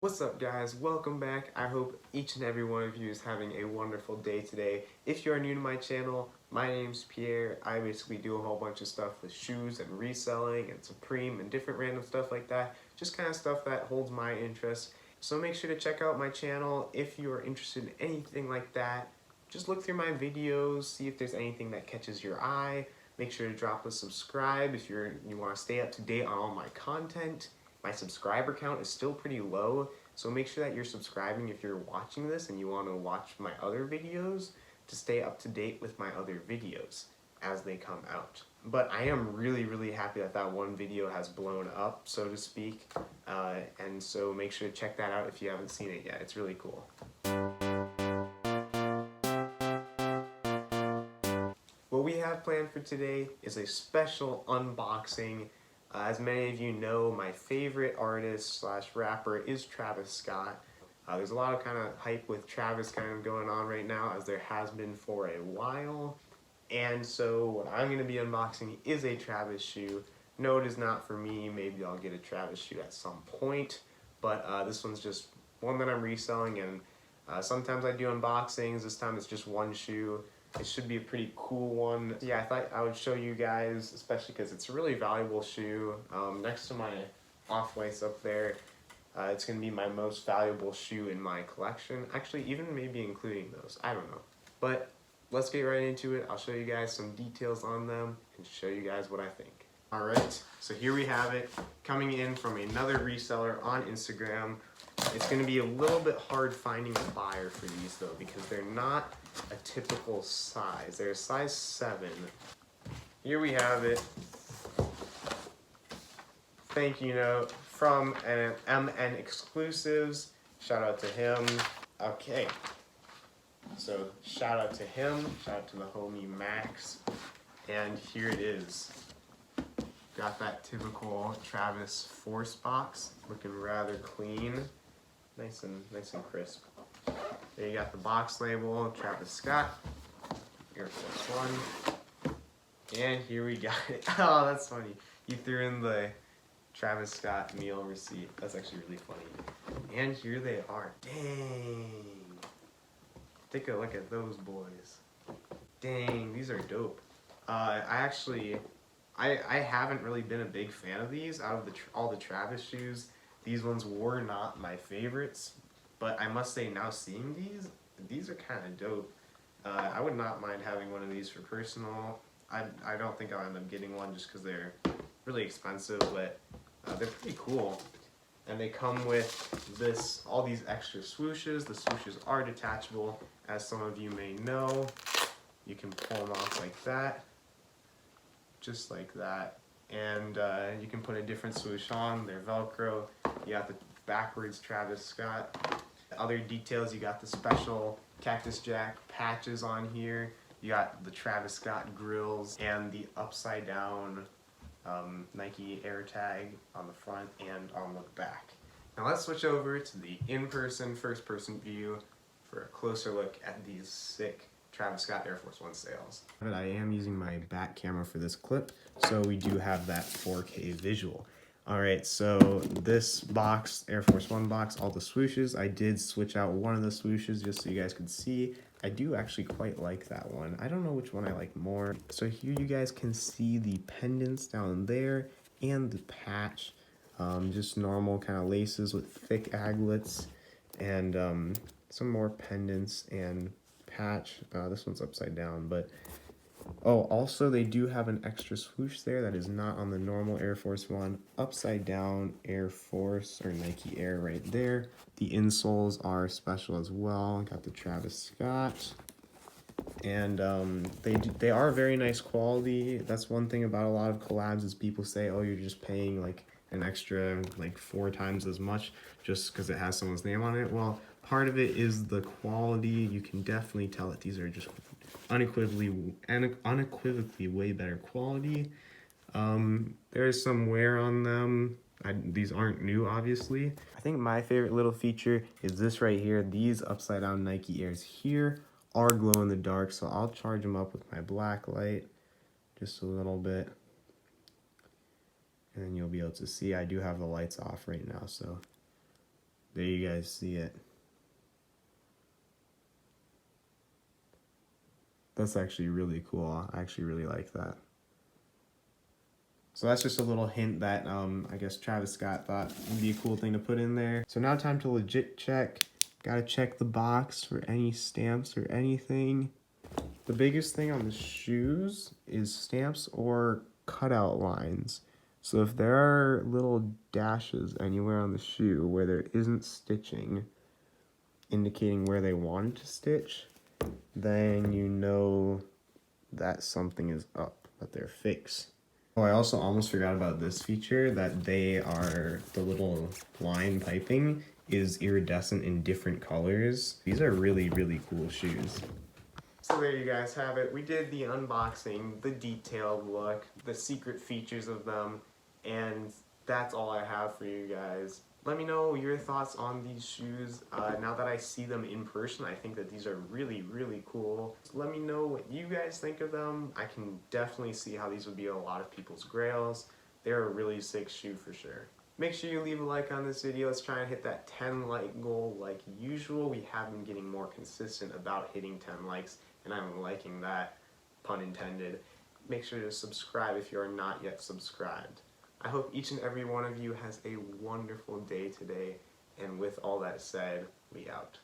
What's up guys, welcome back. I hope each and every one of you is having a wonderful day today. If you are new to my channel, my name's Pierre. I basically do a whole bunch of stuff with shoes and reselling and Supreme and different random stuff like that. Just kind of stuff that holds my interest. So make sure to check out my channel if you are interested in anything like that. Just look through my videos, see if there's anything that catches your eye. Make sure to drop a subscribe if you want to stay up to date on all my content. My subscriber count is still pretty low, so make sure that you're subscribing if you're watching this and you want to watch my other videos to stay up to date with my other videos as they come out. But I am really happy that that one video has blown up, so to speak, and so make sure to check that out if you haven't seen it yet. It's really cool. What we have planned for today is a special unboxing. As many of you know, my favorite artist slash rapper is Travis Scott. There's a lot of kind of hype with Travis kind of going on right now, as there has been for a while. And so what I'm going to be unboxing is a Travis shoe. No, it is not for me. Maybe I'll get a Travis shoe at some point. But this one's just one that I'm reselling, and sometimes I do unboxings. This time it's just one shoe. It should be a pretty cool one. Yeah, I thought I would show you guys, especially because it's a really valuable shoe. Next to my off-whites up there, it's going to be my most valuable shoe in my collection. Actually, even maybe including those. I don't know. But let's get right into it. I'll show you guys some details on them and show you guys what I think. Alright, so here we have it, coming in from another reseller on Instagram. It's going to be a little bit hard finding a buyer for these though, because they're not a typical size. They're a size 7. Here we have it. Thank you note from an MN Exclusives. Shout out to him. Okay. So shout out to him. Shout out to the homie Max. And here it is. Got that typical Travis Force box, looking rather clean. Nice and crisp. There you got the box label, Travis Scott, Air Force One. And here we got it. Oh, that's funny. You threw in the Travis Scott meal receipt. That's actually really funny. And here they are. Dang. Take a look at those boys. Dang, these are dope. I haven't really been a big fan of these. Out of all the Travis shoes, these ones were not my favorites. But I must say, now seeing these are kind of dope. I would not mind having one of these for personal. I don't think I'll end up getting one just because they're really expensive, but they're pretty cool. And they come with all these extra swooshes. The swooshes are detachable, as some of you may know. You can pull them off like that, just like that. And you can put a different swoosh on. They're Velcro. You got the backwards Travis Scott. Other details, you got the special Cactus Jack patches on here. You got the Travis Scott grills and the upside down Nike Air tag on the front and on the back. Now let's switch over to the in-person, first-person view for a closer look at these sick Travis Scott Air Force One sales. But I am using my back camera for this clip, so we do have that 4K visual. Alright, so this box, Air Force One box, all the swooshes, I did switch out one of the swooshes just so you guys could see. I do actually quite like that one. I don't know which one I like more. So here you guys can see the pendants down there and the patch. Just normal kind of laces with thick aglets, and some more pendants and patch. This one's upside down, but oh, also they do have an extra swoosh there that is not on the normal Air Force One. Upside down Air Force or Nike Air right there. The insoles are special as well. Got the Travis Scott. And they are very nice quality. That's one thing about a lot of collabs is people say, oh, you're just paying like an extra like 4 times as much just because it has someone's name on it. Well, part of it is the quality. You can definitely tell that these are just unequivocally way better quality. There's some wear on them. These aren't new, obviously. I think my favorite little feature is this right here. These upside down Nike Airs here are glow in the dark, so I'll charge them up with my black light just a little bit. And then you'll be able to see I do have the lights off right now, so There you guys see it. That's actually really cool. I actually really like that. So that's just a little hint that I guess Travis Scott thought would be a cool thing to put in there. So now time to legit check. Gotta check the box for any stamps or anything. The biggest thing on the shoes is stamps or cutout lines. So if there are little dashes anywhere on the shoe where there isn't stitching, indicating where they wanted to stitch, then you know that something is up, that they're fakes. Oh, I also almost forgot about this feature, that the little line piping is iridescent in different colors. These are really, really cool shoes. So there you guys have it. We did the unboxing, the detailed look, the secret features of them, and that's all I have for you guys. Let me know your thoughts on these shoes. Now that I see them in person, I think that these are really, really cool. Let me know what you guys think of them. I can definitely see how these would be a lot of people's grails. They're a really sick shoe for sure. Make sure you leave a like on this video. Let's try and hit that 10 like goal like usual. We have been getting more consistent about hitting 10 likes, and I'm liking that, pun intended. Make sure to subscribe if you are not yet subscribed. I hope each and every one of you has a wonderful day today, and with all that said, we out.